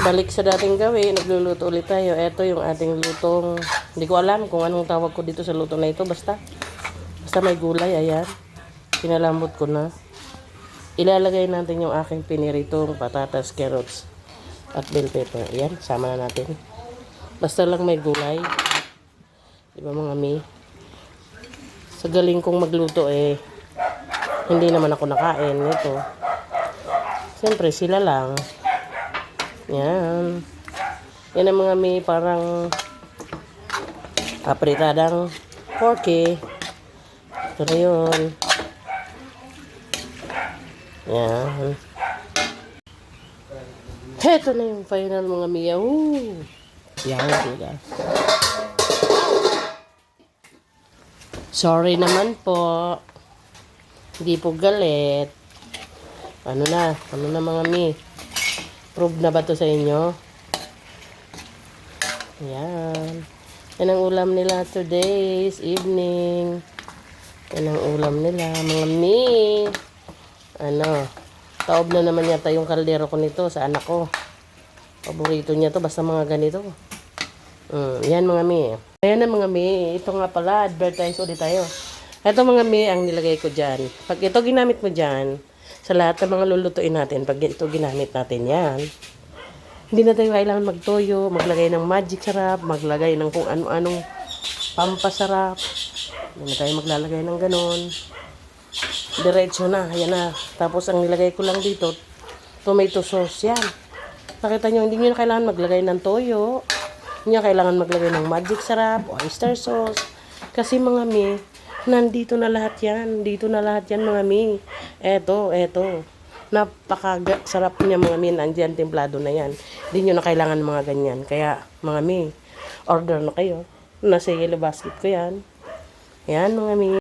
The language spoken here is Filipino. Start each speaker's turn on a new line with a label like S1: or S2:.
S1: Balik sa dating gawin, nagluluto ulit tayo. Ito yung ating lutong, hindi ko alam kung anong tawag ko dito sa luto na ito. Basta may gulay, ayan. Pinalambot ko na. Ilalagay natin yung aking piniritong patatas, carrots, at bell pepper. Ayan, sama na natin. Basta lang may gulay. Diba mga mi? Sa galing kong magluto hindi naman ako nakain nito. Siyempre sila lang. Yan. Yan ang mga mi, parang apritadang porky. Ito na yun. Yan. Heto na yung final mga mi. Yan, diba? Sorry naman po. Hindi po galit. Ano na mga mi? Prove na ba to sa inyo? Yan. Yan ang ulam nila today's evening. Yan ang ulam nila, mga mi. Taob na naman yata yung kaldero ko nito sa anak ko. Paborito niya to, basta mga ganito. Yan mga mi. Ayan na mga mi. Ito nga pala, advertise ulit tayo. Ito mga mi, ang nilagay ko dyan. Pag ito ginamit mo dyan, sa lahat ng mga lulutuin natin, pag ito ginamit natin yan, hindi na tayo kailangan magtoyo, maglagay ng magic sarap, maglagay ng kung ano-anong pampasarap. Hindi na tayo maglalagay ng ganon. Diretso na, ayan na. Tapos ang nilagay ko lang dito, tomato sauce yan. Nakita nyo, hindi nyo na kailangan maglagay ng toyo. Hindi nyo kailangan maglagay ng magic sarap, oyster sauce. Kasi mga mi, nandito na lahat yan. Dito na lahat yan mga mi. Eto. Napakasarap niya mga mi. Nandiyan, templado na yan. Hindi nyo na kailangan mga ganyan. Kaya mga mi, order na kayo. Nasa yellow basket ko yan. Yan mga mi.